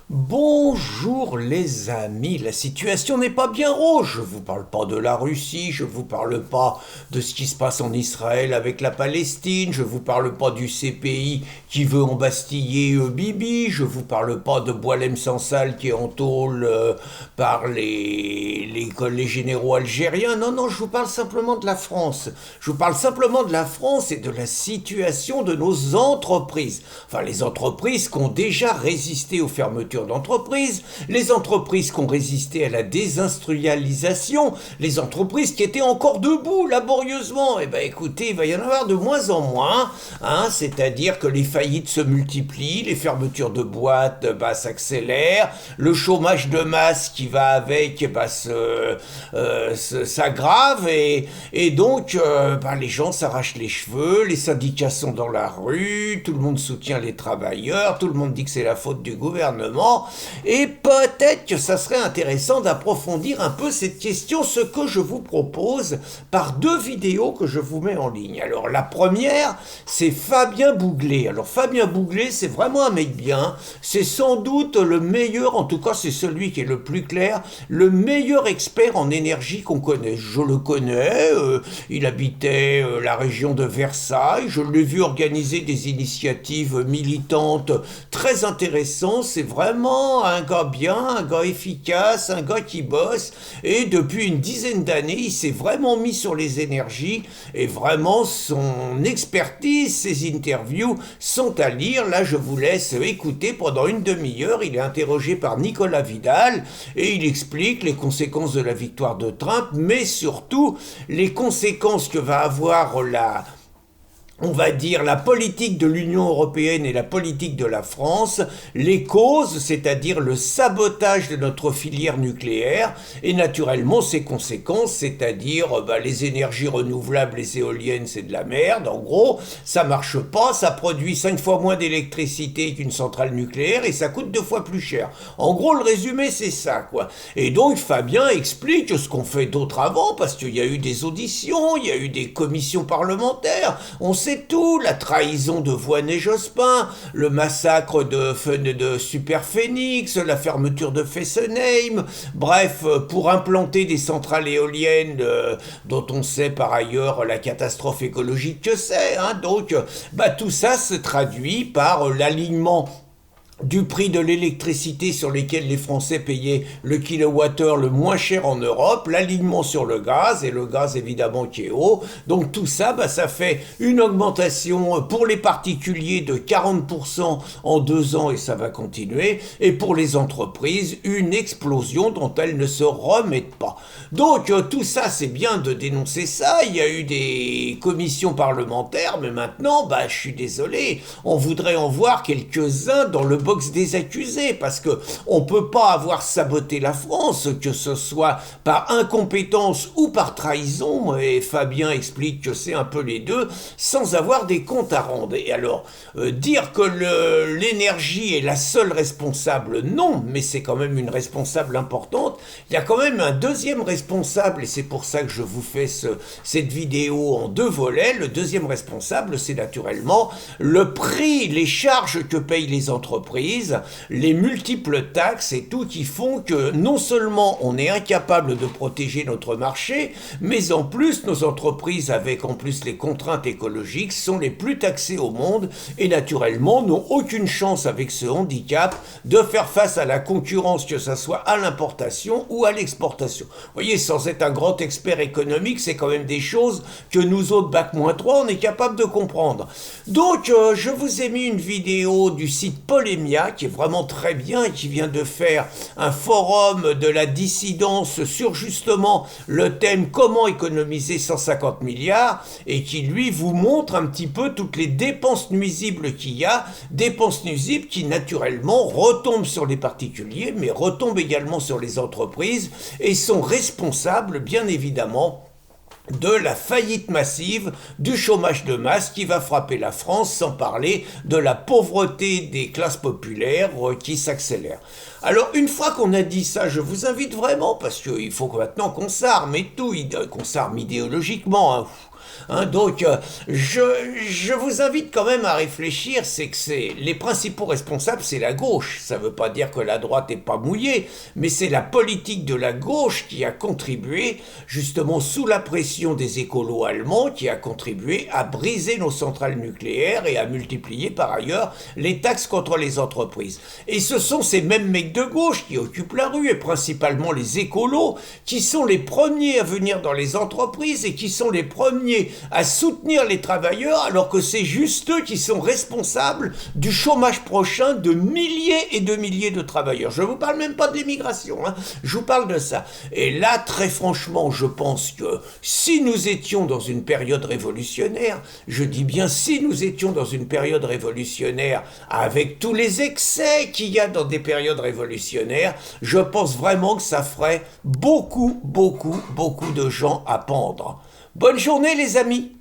Bonjour les amis, la situation n'est pas bien rose. Je vous parle pas de la Russie, je vous parle pas de ce qui se passe en Israël avec la Palestine, je vous parle pas du CPI qui veut embastiller Bibi, je vous parle pas de Boualem Sansal qui est en tôle par les généraux algériens. Non, non, je vous parle simplement de la France. Je vous parle simplement de la France et de la situation de nos entreprises. Enfin, les entreprises qui ont déjà résisté aux fermetures d'entreprises, les entreprises qui ont résisté à la désindustrialisation, les entreprises qui étaient encore debout laborieusement. Eh bien écoutez, il va y en avoir de moins en moins, hein, c'est-à-dire que les faillites se multiplient, les fermetures de boîtes s'accélèrent, le chômage de masse qui va avec s'aggrave et donc les gens s'arrachent les cheveux, les syndicats sont dans la rue, tout le monde soutient les travailleurs, tout le monde dit que c'est la faute du gouvernement. Et peut-être que ça serait intéressant d'approfondir un peu cette question, ce que je vous propose par deux vidéos que je vous mets en ligne. Alors la première, c'est Fabien Bouglet. Alors Fabien Bouglet, c'est vraiment un mec bien, c'est sans doute le meilleur, en tout cas c'est celui qui est le plus clair, le meilleur expert en énergie qu'on connaît. Je le connais, il habitait la région de Versailles, je l'ai vu organiser des initiatives militantes très intéressantes, c'est vraiment un gars bien, un gars efficace, un gars qui bosse, et depuis une dizaine d'années, il s'est vraiment mis sur les énergies, et vraiment son expertise, ses interviews sont à lire. Là, je vous laisse écouter pendant une demi-heure. Il est interrogé par Nicolas Vidal, et il explique les conséquences de la victoire de Trump, mais surtout les conséquences que va avoir on va dire la politique de l'Union européenne et la politique de la France, les causes, c'est-à-dire le sabotage de notre filière nucléaire, et naturellement ses conséquences, c'est-à-dire les énergies renouvelables, les éoliennes, c'est de la merde, en gros, ça marche pas, ça produit 5 fois moins d'électricité qu'une centrale nucléaire et ça coûte 2 fois plus cher. En gros, le résumé, c'est ça, quoi. Et donc, Fabien explique ce qu'on fait d'autre avant, parce qu'il y a eu des auditions, il y a eu des commissions parlementaires, on sait tout, la trahison de Voine et Jospin, le massacre de Super Phoenix, la fermeture de Fessenheim, bref, pour implanter des centrales éoliennes dont on sait par ailleurs la catastrophe écologique que c'est, hein, donc tout ça se traduit par l'alignement du prix de l'électricité sur lesquels les Français payaient le kilowattheure le moins cher en Europe, l'alignement sur le gaz, et le gaz évidemment qui est haut. Donc tout ça, ça fait une augmentation pour les particuliers de 40% en 2 ans, et ça va continuer, et pour les entreprises, une explosion dont elles ne se remettent pas. Donc tout ça, c'est bien de dénoncer ça, il y a eu des commissions parlementaires, mais maintenant, je suis désolé, on voudrait en voir quelques-uns dans le box des accusés, parce que on peut pas avoir saboté la France, que ce soit par incompétence ou par trahison, et Fabien explique que c'est un peu les deux, sans avoir des comptes à rendre. Et alors, dire que l'énergie est la seule responsable, non, mais c'est quand même une responsable importante. Il y a quand même un deuxième responsable, et c'est pour ça que je vous fais cette vidéo en 2 volets. Le deuxième responsable, c'est naturellement le prix, les charges que payent les entreprises, les multiples taxes et tout qui font que non seulement on est incapable de protéger notre marché, mais en plus nos entreprises, avec en plus les contraintes écologiques, sont les plus taxées au monde et naturellement n'ont aucune chance avec ce handicap de faire face à la concurrence, que ce soit à l'importation ou à l'exportation. Vous voyez, sans être un grand expert économique, c'est quand même des choses que nous autres Bac-3, on est capable de comprendre. Donc, je vous ai mis une vidéo du site Polémique, qui est vraiment très bien et qui vient de faire un forum de la dissidence sur justement le thème comment économiser 150 milliards et qui lui vous montre un petit peu toutes les dépenses nuisibles qu'il y a, dépenses nuisibles qui naturellement retombent sur les particuliers mais retombent également sur les entreprises et sont responsables bien évidemment de la faillite massive, du chômage de masse qui va frapper la France, sans parler de la pauvreté des classes populaires qui s'accélère. Alors une fois qu'on a dit ça, je vous invite vraiment, parce qu'il faut maintenant qu'on s'arme et tout, qu'on s'arme idéologiquement, hein, Hein, donc, je vous invite quand même à réfléchir, c'est que les principaux responsables, c'est la gauche. Ça ne veut pas dire que la droite n'est pas mouillée, mais c'est la politique de la gauche qui a contribué, justement sous la pression des écolos allemands, qui a contribué à briser nos centrales nucléaires et à multiplier par ailleurs les taxes contre les entreprises. Et ce sont ces mêmes mecs de gauche qui occupent la rue, et principalement les écolos, qui sont les premiers à venir dans les entreprises et qui sont les premiers à soutenir les travailleurs, alors que c'est juste eux qui sont responsables du chômage prochain de milliers et de milliers de travailleurs. Je ne vous parle même pas de l'immigration, hein, je vous parle de ça. Et là, très franchement, je pense que si nous étions dans une période révolutionnaire, je dis bien si nous étions dans une période révolutionnaire avec tous les excès qu'il y a dans des périodes révolutionnaires, je pense vraiment que ça ferait beaucoup de gens à pendre. Bonne journée les amis!